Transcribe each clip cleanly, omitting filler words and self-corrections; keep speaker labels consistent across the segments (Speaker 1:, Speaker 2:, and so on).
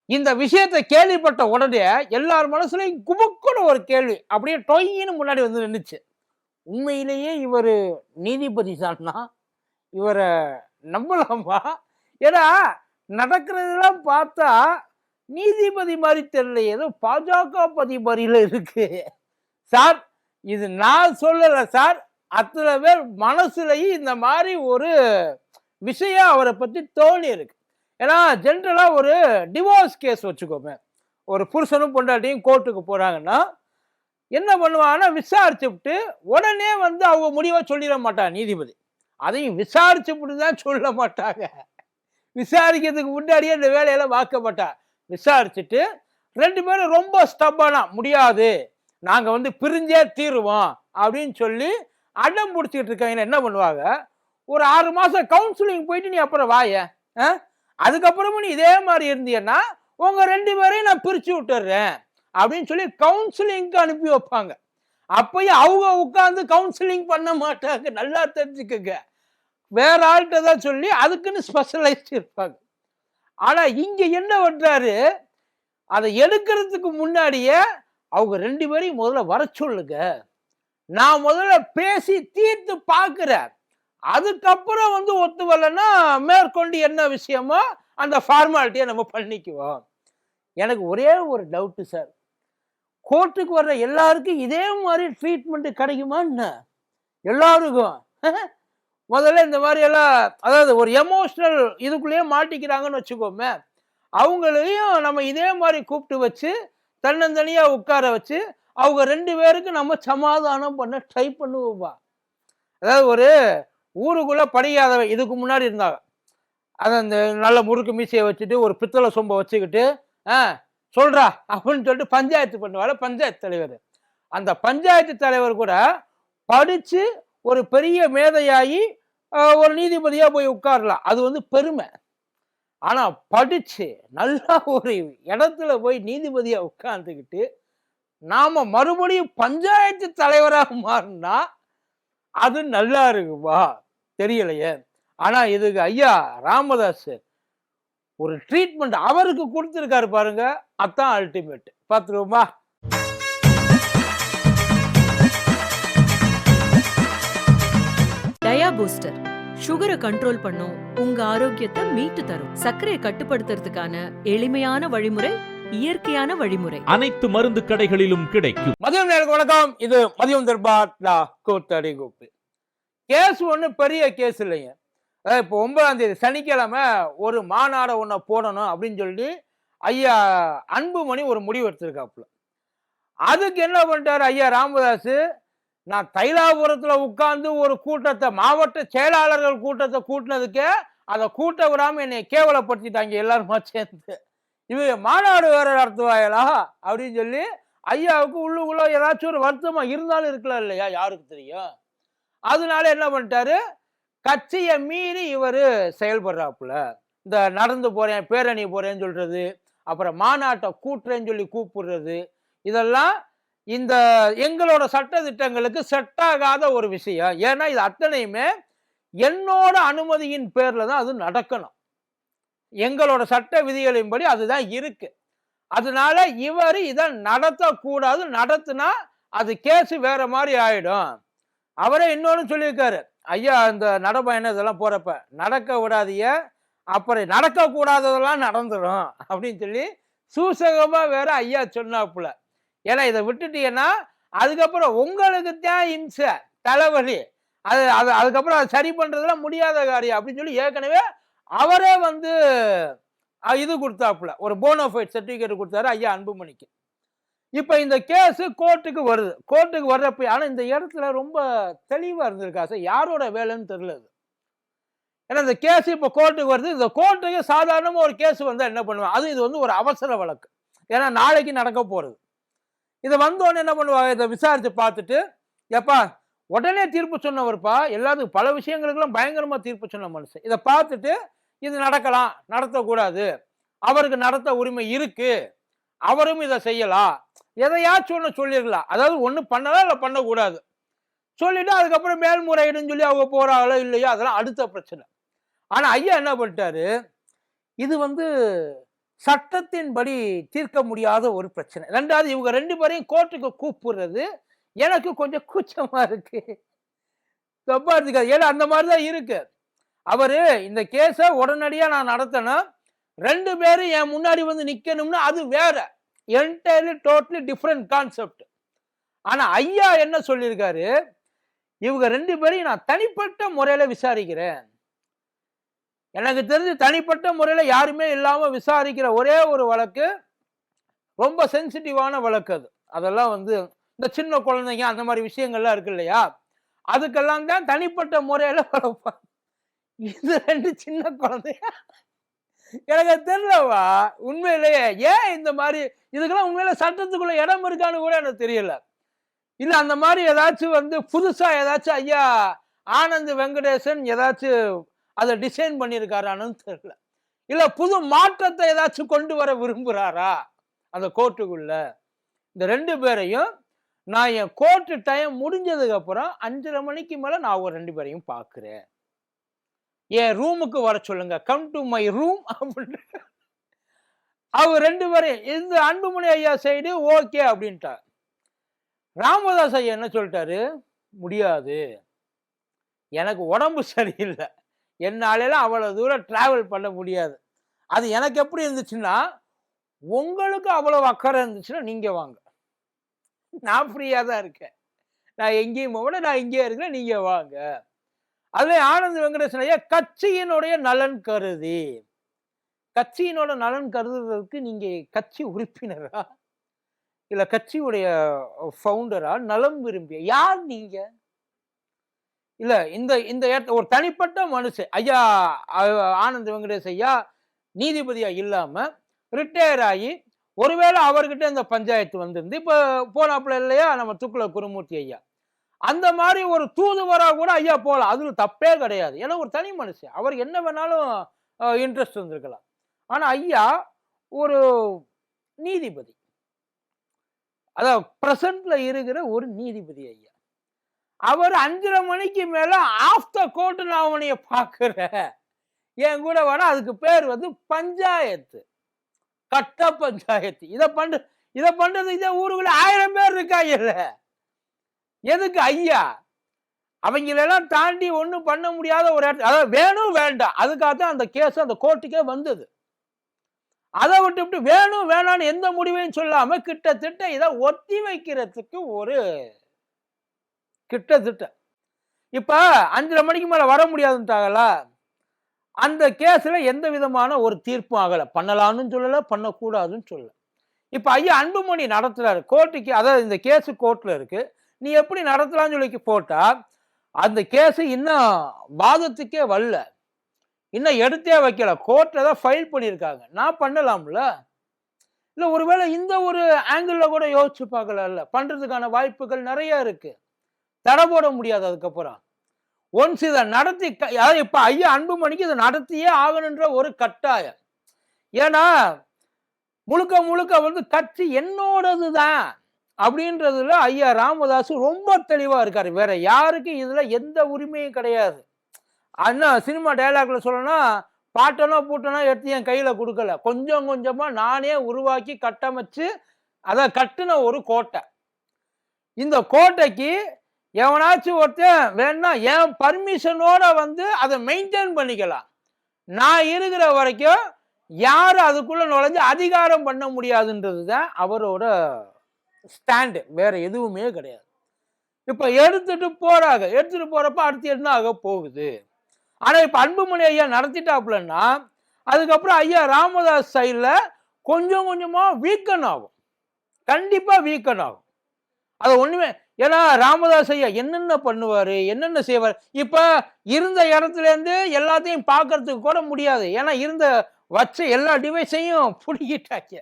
Speaker 1: இந்த விஷயத்தை கேள்விப்பட்ட உடனே எல்லார் மனசுலயும் குபுக்குன்னு ஒரு கேள்வி அப்படியே டொய்ன்னு முன்னாடி வந்து நின்னுச்சு. உண்மையிலேயே இவரு நீதிபதி தானா? இவர நம்பலாமா? ஏன்னா நடக்கிறதெல்லாம் பார்த்தா நீதிபதி மாரி தெரியல. ஏதோ பாஜக பதி மாரில இருக்கு. சார், இது நான் சொல்லல சார். அத்தனை பேர் மனசுலயும் இந்த மாரி ஒரு விஷயம் அவரை பத்தி தோணி இருக்கு. ஏன்னா ஜென்ரலா ஒரு டிவோர்ஸ் கேஸ் வச்சுக்கோமே. ஒரு புருஷனும் பொண்டாட்டியும் கோர்ட்டுக்கு போறாங்கன்னா, என்ன பண்ணுவாங்கன்னா விசாரிச்சுப்புட்டு உடனே வந்து அவங்க முடிவ சொல்லிட மாட்டாங்க நீதிபதி. அதையும் விசாரிச்சுப்புட்டு தான் சொல்ல மாட்டாங்க. விசாரிக்கிறதுக்கு முன்னாடியே இந்த வேலையெல்லாம் பார்க்க மாட்டாங்க. விசாரிச்சுட்டு 2 பேரும் ரொம்ப ஸ்டப்பனா முடியாது. நாங்க வந்து பிரிஞ்சே தீருவோம் அப்படின்னு சொல்லி அடம் புடிச்சுட்டு இருக்காங்கன்னா என்ன பண்ணுவாங்க? ஒரு 6 மாசம் கவுன்சிலிங் போயிட்டு நீ அப்புறம் வாயேன். அதுக்கப்புறமும் நீ இதே மாதிரி இருந்தீன்னா உங்க 2 பேரையும் நான் பிரிச்சு விட்டுறேன் அப்படின்னு சொல்லி கவுன்சிலிங்க்கு அனுப்பி வைப்பாங்க. அப்பயும் அவங்க உட்கார்ந்து கவுன்சிலிங் பண்ண மாட்டாங்க. நல்லா தெரிஞ்சுக்கங்க. வேற ஆள்கிட்ட தான் சொல்லி அதுக்குன்னு ஸ்பெஷலைஸ்ட் இருப்பாங்க. ஆனா இங்க என்ன பண்றாரு? அதை எடுக்கிறதுக்கு முன்னாடியே அவங்க 2 பேரையும் முதல்ல வர சொல்லுங்க. நான் முதல்ல பேசி தீர்த்து பார்க்கிறேன். அதுக்கப்புறம் வந்து ஒத்து வரலன்னா மேற்கொண்டு என்ன விஷயமோ அந்த ஃபார்மாலிட்டியை நம்ம பண்ணிக்குவோம். எனக்கு ஒரே ஒரு டவுட் சார். கோர்ட்டுக்கு வர்ற எல்லாருக்கும் இதே மாதிரி ட்ரீட்மெண்ட் கிடைக்குமா என்ன? எல்லாருக்கும் முதல்ல இந்த மாதிரி எல்லாம் அதாவது ஒரு எமோஷனல் இதுக்குள்ளேயே மாட்டிக்கிறாங்கன்னு வச்சுக்கோமே, அவங்களையும் நம்ம இதே மாதிரி கூப்பிட்டு வச்சு தன்னந்தனியா உட்கார வச்சு அவங்க 2 பேருக்கு நம்ம சமாதானம் பண்ண ட்ரை பண்ணுவோம்பா. அதாவது ஒரு ஊருக்குள்ள படிக்காதவன் இதுக்கு முன்னாடி இருந்தாங்க. அது அந்த நல்ல முறுக்கு மீசையை வச்சுட்டு ஒரு பித்தளை சொம்பை வச்சுக்கிட்டு சொல்றா அப்படின்னு சொல்லிட்டு பஞ்சாயத்து பண்ணுவாரு பஞ்சாயத்து தலைவர். அந்த பஞ்சாயத்து தலைவர் கூட படிச்சு ஒரு பெரிய மேதையாகி ஒரு நீதிபதியா போய் உட்காரலாம். அது வந்து பெருமை. ஆனா படிச்சு நல்லா ஒரு இடத்துல போய் நீதிபதியா உட்கார்ந்துக்கிட்டு நாம மறுபடியும் பஞ்சாயத்து தலைவராக மாறினா அது நல்லா இருக்குப்பா. தெரியலையே. ஆனா இதுக்கு ஐயா ராமதாஸ் ஒரு ட்ரீட்மெண்ட் அவருக்கு கொடுத்திருக்காரு பாருங்க. அதான் அல்டிமேட். பாத்துருவோமா?
Speaker 2: டயா பூஸ்டர் சுகரை கண்ட்ரோல் பண்ணும், உங்க ஆரோக்கியத்தை மீட்டு தரும். சர்க்கரையை கட்டுப்படுத்துறதுக்கான எளிமையான வழிமுறை, இயற்கையான வழிமுறை.
Speaker 3: அனைத்து மருந்து கடைகளிலும் கிடைக்கும்.
Speaker 1: மதியம் நேரம் வணக்கம். இது மதியம் தர்பார் கூத்தடி கூப்பு. கேஸ் ஒண்ணு பெரிய கேஸ் இல்லைங்க. இப்போ 9ஆம் தேதி சனிக்கிழமை ஒரு மாநாட ஒன்ன போடணும் அப்படின்னு சொல்லி ஐயா அன்புமணி ஒரு முடிவு எடுத்திருக்காப்புல. அதுக்கு என்ன பண்ணிட்டாரு ஐயா ராமதாஸ்? நான் தைலாபுரத்துல உட்கார்ந்து ஒரு கூட்டத்தை மாவட்ட செயலாளர்கள் கூட்டத்தை கூட்டினதுக்கே அதை கூட்ட விடாம என்னை கேவலப்படுத்திட்டாங்க எல்லாருமா சேர்ந்து. இவங்க மாநாடு வேற நடத்துவாங்களா அப்படின்னு சொல்லி ஐயாவுக்கு உள்ளுக்குள்ள ஏதாச்சும் ஒரு வருத்தமா இருந்தாலும் இருக்கலாம் இல்லையா, யாருக்கு தெரியும். அதனால என்ன பண்ணிட்டாரு, கட்சியை மீறி இவரு செயல்படுறாப்புல. இந்த நடந்து போறேன் பேரணி போறேன்னு சொல்றது, அப்புறம் மாநாட்டை கூட்டுறேன்னு சொல்லி கூப்பிடுறது, இதெல்லாம் இந்த எங்களோட சட்ட திட்டங்களுக்கு செட் ஆகாத ஒரு விஷயம். ஏன்னா இது அத்தனையுமே என்னோட அனுமதியின் பேர்ல தான் அது நடக்கணும். எங்களோட சட்ட விதிகளின்படி அதுதான் இருக்கு. அதனால இவர் இதை நடத்தக்கூடாது. நடத்தினா அது கேஸ் வேற மாதிரி ஆயிடும். அவரே இன்னொன்னு சொல்லியிருக்காரு, ஐயா இந்த நடைபயணம் இதெல்லாம் போறப்ப நடக்க விடாதீங்க, அப்புறம் நடக்க கூடாததெல்லாம் நடந்துடும் அப்படின்னு சொல்லி சூசகமா வேற ஐயா சொன்னாப்புல. ஏன்னா இதை விட்டுட்டீங்கன்னா அதுக்கப்புறம் உங்களுக்கு தான் இம்சை தலைவலி. அதுக்கப்புறம் அதை சரி பண்றதுலாம் முடியாத காரியம் அப்படின்னு சொல்லி ஏற்கனவே அவரே வந்து இது கொடுத்தாப்புல, ஒரு போனோஃபைட் சர்டிபிகேட் கொடுத்தாரு ஐயா அன்புமணிக்கு. இப்ப இந்த கேஸ் கோர்ட்டுக்கு வருது. கோர்ட்டுக்கு வர்றப்ப ஆனா இந்த இடத்துல ரொம்ப தெளிவா இருந்திருக்கா சார், யாரோட வேலைன்னு தெரியல. ஏன்னா இந்த கேஸ் இப்ப கோர்ட்டுக்கு வருது. இந்த கோர்ட்டுக்கு சாதாரணமா ஒரு கேஸ் வந்தா என்ன பண்ணுவாங்க, அது இது வந்து ஒரு அவசர வழக்கு. ஏன்னா நாளைக்கு நடக்க போறது. இதை வந்தோடனே என்ன பண்ணுவாங்க, இதை விசாரிச்சு பார்த்துட்டு எப்பா உடனே தீர்ப்பு சொன்னவர்ப்பா, எல்லாத்துக்கும் பல விஷயங்களுக்கெல்லாம் பயங்கரமா தீர்ப்பு சொன்ன மனுஷன். இதை பார்த்துட்டு இது நடக்கலாம் நடத்தக்கூடாது, அவருக்கு நடத்த உரிமை இருக்கு, அவரும் இதை செய்யலாம், எதையாச்சும் ஒன்று சொல்லிடலாம். அதாவது ஒண்ணு பண்ணலாம் இல்லை பண்ணக்கூடாது சொல்லிட்டு அதுக்கப்புறம் மேல்முறையீடுன்னு சொல்லி அவங்க போறாங்களோ இல்லையோ அதெல்லாம் அடுத்த பிரச்சனை. ஆனா ஐயா என்ன பண்ணிட்டாரு, இது வந்து சட்டத்தின்படி தீர்க்க முடியாத ஒரு பிரச்சனை. 2வது இவங்க 2 பேரையும் கோர்ட்டுக்கு கூப்பிடுறது எனக்கு கொஞ்சம் கூச்சமா இருக்கு. தப்பா எடுத்துக்காதீங்க. ஏன்னா அந்த மாதிரி தான் இருக்கு. அவரு இந்த கேஸ உடனடியா நான் நடத்தணும். 2 பேரும் என் முன்னாடி வந்து நிக்கணும்னு அது வேற. Entirely totally different concept. ஆனா ஐயா என்ன சொல்லியிருக்காரு, இவங்க 2 பேரையும் நான் தனிப்பட்ட முறையில விசாரிக்கிறேன். எனக்கு தெரிஞ்சு தனிப்பட்ட முறையில யாருமே இல்லாம விசாரிக்கிற ஒரே ஒரு வழக்கு, ரொம்ப சென்சிட்டிவான வழக்கு அது. அதெல்லாம் வந்து இந்த சின்ன குழந்தைங்க அந்த மாதிரி விஷயங்கள்லாம் இருக்கு இல்லையா? அதுக்கெல்லாம் தான் தனிப்பட்ட முறையில வளர்ப்பாங்க. இது 2 சின்ன குழந்தைங்க. எனக்கு அது தெரியலவா உண்மையிலேயே ஏன் இந்த மாதிரி இதுக்கெல்லாம் உண்மையில சட்டத்துக்குள்ள இடம் இருக்கான்னு கூட எனக்கு தெரியல. இல்ல அந்த மாதிரி ஏதாச்சும் வந்து புதுசா ஏதாச்சும் ஐயா ஆனந்த் வெங்கடேசன் ஏதாச்சும் அதை டிசைன் பண்ணியிருக்காரான்னு தெரியல. இல்ல புது மாற்றத்தை ஏதாச்சும் கொண்டு வர விரும்புறாரா அந்த கோர்ட்டுக்குள்ள. இந்த 2 பேரையும் நான் என் கோர்ட்டு டைம் முடிஞ்சதுக்கு அப்புறம் 5:30 மணிக்கு மேல நான் ஒரு 2 பேரையும் பார்க்கிறேன். என் ரூமுக்கு வர சொல்லுங்க. கம் டு மை ரூம் அப்படின்னு அவர் 2 பேரையும் இந்த அன்புமணி ஐயா சைடு ஓகே அப்படின்ட்டார். ராமதாஸ் ஐயா என்ன சொல்லிட்டாரு, முடியாது, எனக்கு உடம்பு சரியில்லை, என்னால அவ்வளவு தூரம் டிராவல் பண்ண முடியாது. அது எனக்கு எப்படி இருந்துச்சுன்னா, உங்களுக்கு அவ்வளவு அக்கறை இருந்துச்சுன்னா நீங்க வாங்க, நான் ஃப்ரீயா தான் இருக்கேன், நான் எங்கேயும் போக நான் இங்கே இருக்கிறேன், நீங்க வாங்க. அதுல ஆனந்த் வெங்கடேசன் ஐயா கட்சியினுடைய நலன் கருதி, கட்சியினோட நலன் கருதுறதுக்கு நீங்க கட்சி உறுப்பினரா இல்ல கட்சியுடைய ஃபவுண்டரா, நலம் விரும்பிய யார் நீங்க? இல்ல இந்த இந்த ஒரு தனிப்பட்ட மனுஷன் ஐயா ஆனந்த் வெங்கடேஷ் ஐயா நீதிபதியா இல்லாம ரிட்டையர் ஆகி ஒருவேளை அவர்கிட்ட இந்த பஞ்சாயத்து வந்திருந்து இப்ப போனாப்புல இல்லையா நம்ம துக்குள குருமூர்த்தி ஐயா, அந்த மாதிரி ஒரு தூதுவரா கூட ஐயா போகலாம், அதுல தப்பே கிடையாது. ஏன்னா ஒரு தனி மனுஷன், அவர் என்ன வேணாலும் இன்ட்ரெஸ்ட் வந்திருக்கலாம். ஆனா ஐயா ஒரு நீதிபதி, அதாவது பிரசன்ட்ல இருக்கிற ஒரு நீதிபதி ஐயா, அவர் 5:30 மணிக்கு மேல ஆஃப் த கோர்ட் நான் அவனைய பாக்குறேன், என் கூட வேணா, அதுக்கு பேர் வந்து பஞ்சாயத்து, கட்ட பஞ்சாயத்து. இத பண்றது இதே ஊருக்குள்ள 1000 பேர் இருக்காங்கல்ல, எதுக்கு ஐயா அவங்களெல்லாம் தாண்டி ஒண்ணும் பண்ண முடியாத ஒரு இடத்துல, அதாவது வேணும் வேண்டாம் அதுக்காகத்தான் அந்த கேஸ் அந்த கோர்ட்டுக்கே வந்தது. அதை விட்டு வேணும் வேணான்னு எந்த முடிவையும் சொல்லாம கிட்டத்தட்ட இதை ஒத்தி வைக்கிறதுக்கு ஒரு கிட்டத்தட்ட இப்ப 5:30 மணிக்கு மேல வர முடியாதுன்ட்டாங்களா, அந்த கேஸ்ல எந்த விதமான ஒரு தீர்ப்பும் ஆகல, பண்ணலாம்னு சொல்லல, பண்ணக்கூடாதுன்னு சொல்லல. இப்ப ஐயா அன்புமணி நடத்துறாரு கோர்ட்டுக்கு, அதாவது இந்த கேஸ் கோர்ட்ல இருக்கு, நீ எப்படி நடத்தலாம்னு சொல்லி போட்டா அந்த கேஸ் இன்னும் வாதத்துக்கே வரல, இன்னும் எடுத்தே வைக்கல, கோர்ட்ல தான் ஃபைல் பண்ணியிருக்காங்க, நான் பண்ணலாம்ல. இல்ல ஒருவேளை இந்த ஒரு ஆங்கிள் கூட யோசிச்சு பார்க்கல, பண்றதுக்கான வாய்ப்புகள் நிறைய இருக்கு, தடை போட முடியாது. அதுக்கப்புறம் ஒன்ஸ் இதை நடத்தி, இப்ப ஐயா அன்புமணிக்கு இதை நடத்தியே ஆகணுன்ற ஒரு கட்டாயம். ஏன்னா முழுக்க முழுக்க வந்து கட்சி என்னோடதுதான் அப்படின்றதுல ஐயா ராமதாஸ் ரொம்ப தெளிவா இருக்காரு. வேற யாருக்கு இதுல எந்த உரிமையும் கிடையாது. அண்ணா சினிமா டைலாக்ல சொல்லணும்னா, பாட்டனோ பூட்டனோ எடுத்து என் கையில கொடுக்கல, கொஞ்சம் கொஞ்சமா நானே உருவாக்கி கட்டமைச்சு அதை கட்டுன ஒரு கோட்டை. இந்த கோட்டைக்கு எவனாச்சும் ஒருத்தன் வேணா என் பர்மிஷனோட வந்து அதை மெயின்டைன் பண்ணிக்கலாம், நான் இருக்கிற வரைக்கும் யாரும் அதுக்குள்ள நுழைஞ்சு அதிகாரம் பண்ண முடியாதுன்றது தான் அவரோட ஸ்டாண்டு, வேற எதுவுமே கிடையாது. இப்ப எடுத்துட்டு போறப்ப அடுத்து என்ன ஆக போகுது. ஆனா இப்ப அன்புமணி ஐயா நடத்திட்டாப்புலன்னா அதுக்கப்புறம் ஐயா ராமதாஸ் சைட்ல கொஞ்சம் கொஞ்சமா வீக்கன் ஆகும், கண்டிப்பா வீக்கன் ஆகும். அது ஒண்ணுமே, ஏன்னா ராமதாஸ் ஐயா என்னென்ன பண்ணுவாரு, என்னென்ன செய்வார், இப்ப இருந்த இடத்துல இருந்து எல்லாத்தையும் பார்க்கறதுக்கு கூட முடியாது, ஏன்னா இருந்த வச்ச எல்லா டிவைஸையும் பிடிக்கிட்டாங்க,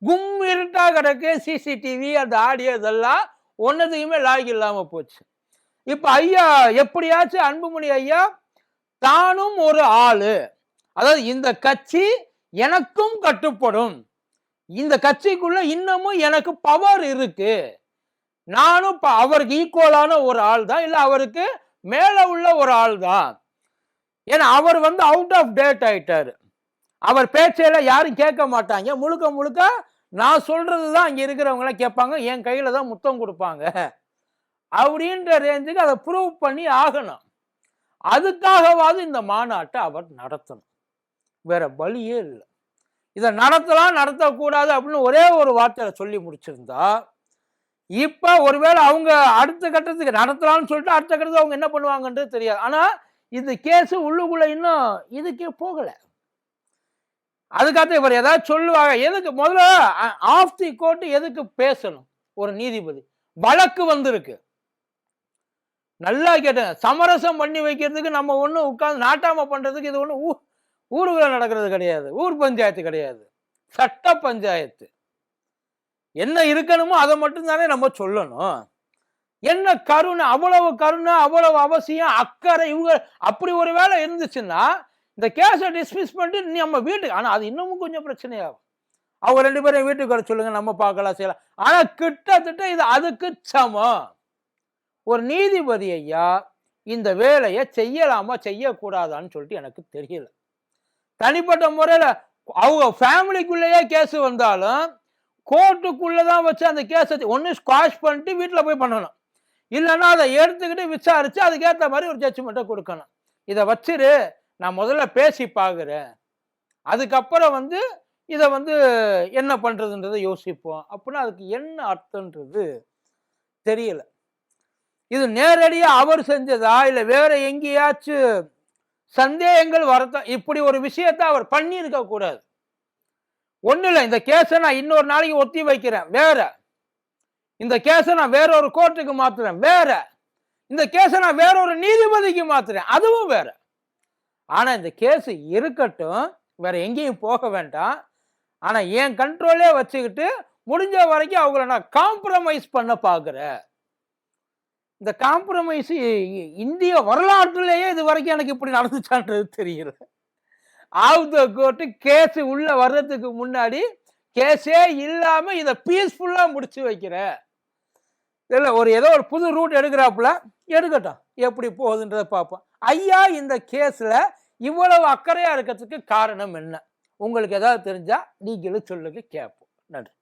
Speaker 1: கும் இருட்டா கிடக்கு, சிசிடிவி அந்த ஆடியோ இதெல்லாம் ஒன்னதையுமே லாக் இல்லாம போச்சு. இப்ப ஐயா எப்படியாச்சும் அன்புமணி ஐயா தானும் ஒரு ஆளு, அதாவது இந்த கட்சி எனக்கும் கட்டுப்படும், இந்த கட்சிக்குள்ள இன்னமும் எனக்கு பவர் இருக்கு, நானும் அவருக்கு ஈக்குவலான ஒரு ஆள் தான், இல்ல அவருக்கு மேல உள்ள ஒரு ஆள் தான், ஏன்னா அவர் வந்து அவுட் ஆஃப் டேட் ஆயிட்டாரு. அவர் பேச்சையெல்லாம் யாரும் கேட்க மாட்டாங்க. முழுக்க முழுக்க நான் சொல்றது தான் அங்க இருக்கிறவங்களாம் கேட்பாங்க. என் கையில தான் முத்தம் கொடுப்பாங்க. அப்படின்ற ரேஞ்சுக்கு அதை ப்ரூவ் பண்ணி ஆகணும். அதுக்காகவாவது இந்த மாநாட்டை அவர் நடத்தணும். வேற வழியே இல்லை. இதை நடத்தலாம் நடத்தக்கூடாது அப்படின்னு ஒரே ஒரு வார்த்தையில சொல்லி முடிச்சிருந்தா, இப்ப ஒருவேளை அவங்க அடுத்த கட்டத்துக்கு நடத்தலாம்னு சொல்லிட்டு அடுத்த கட்டத்துக்கு அவங்க என்ன பண்ணுவாங்கன்றது தெரியாது. ஆனா இந்த கேஸ் உள்ளுக்குள்ள இன்னும் இதுக்கே போகல. அதுக்காக இவர் ஏதாவது சொல்லுவாங்க. எதுக்கு முதல்ல ஆஃப் தி கோர்ட் எதுக்கு பேசணும்? ஒரு நீதிபதி வழக்கு வந்திருக்கு, நல்லா கேட்டேன். சமரசம் பண்ணி வைக்கிறதுக்கு நம்ம ஒன்றும் உட்கார்ந்து நாட்டாம பண்றதுக்கு இது ஒன்றும் ஊருக்குள்ள நடக்கிறது கிடையாது. ஊர் பஞ்சாயத்து கிடையாது, சட்ட பஞ்சாயத்து. என்ன இருக்கணுமோ அதை மட்டும் தானே நம்ம சொல்லணும். என்ன கருணை, அவ்வளவு கருணை, அவ்வளவு அவசியம், அக்கறை இவங்க அப்படி ஒரு வேலை இருந்துச்சுன்னா இந்த கேஸை டிஸ்மிஸ் பண்ணிட்டு நம்ம வீட்டுக்கு. ஆனா அது இன்னமும் கொஞ்சம் பிரச்சனையாகும். அவங்க 2 பேரும் வீட்டுக்கு வர சொல்லுங்க, நம்ம பார்க்கலாம் செய்யலாம். ஆனா கிட்டத்தட்ட இது அதுக்கு சமம். ஒரு நீதிபதி ஐயா இந்த வேலையை செய்யலாமா செய்யக்கூடாதான்னு சொல்லிட்டு எனக்கு தெரியல. தனிப்பட்ட முறையில் அவங்க ஃபேமிலிக்குள்ளேயே கேஸ் வந்தாலும் கோர்ட்டுக்குள்ளதான் வச்சு அந்த கேஸை ஒன்று ஸ்குவாஷ் பண்ணிட்டு வீட்டில் போய் பண்ணணும். இல்லைன்னா அதை எடுத்துக்கிட்டு விசாரிச்சு அதுக்கேற்ற மாதிரி ஒரு ஜட்ஜ்மெண்ட்டை கொடுக்கணும். இதை வச்சிரு, நான் முதல்ல பேசி பார்க்குறேன், அதுக்கப்புறம் இதை என்ன பண்ணுறதுன்றதை யோசிப்போம் அப்படின்னா அதுக்கு என்ன அர்த்தன்றது தெரியல. இது நேரடியாக அவர் செஞ்சதா இல்லை வேற எங்கேயாச்சும் சந்தேகங்கள் வரத்தான் இப்படி ஒரு விஷயத்தை அவர் பண்ணியிருக்க கூடாது. ஒன்றும் இல்லை, இந்த கேஸை நான் இன்னொரு நாளைக்கு ஒத்தி வைக்கிறேன் வேற, இந்த கேஸை நான் வேற ஒரு கோர்ட்டுக்கு மாத்துறேன் வேற, இந்த கேஸை நான் வேற ஒரு நீதிபதிக்கு மாத்துறேன் அதுவும் வேற. ஆனா இந்த கேஸ் இருக்கட்டும், வேற எங்கேயும் போக வேண்டாம். ஆனா என் கண்ட்ரோலே வச்சுக்கிட்டு முடிஞ்ச வரைக்கும் அவங்கள நான் காம்ப்ரமைஸ் பண்ண பார்க்குறேன். இந்த காம்ப்ரமைஸ் இந்திய வரலாற்றிலேயே இது வரைக்கும் எனக்கு இப்படி நடந்துச்சான்றது தெரியல. ஆஃப் த கோர்ட் கேஸ் உள்ள வர்றதுக்கு முன்னாடி கேஸே இல்லாம இதை பீஸ்ஃபுல்லா முடிச்சு வைக்கிறேன். இல்லை ஏதோ ஒரு புது ரூட் எடுக்கிறாப்புல எடுக்கட்டும், எப்படி போகுதுன்றதை பார்ப்போம். ஐயா இந்த கேஸ்ல இவ்வளவு அக்கறையா இருக்கிறதுக்கு காரணம் என்ன? உங்களுக்கு ஏதாவது தெரிஞ்சா நீங்களும் சொல்லுங்க, கேட்போம். நன்றி.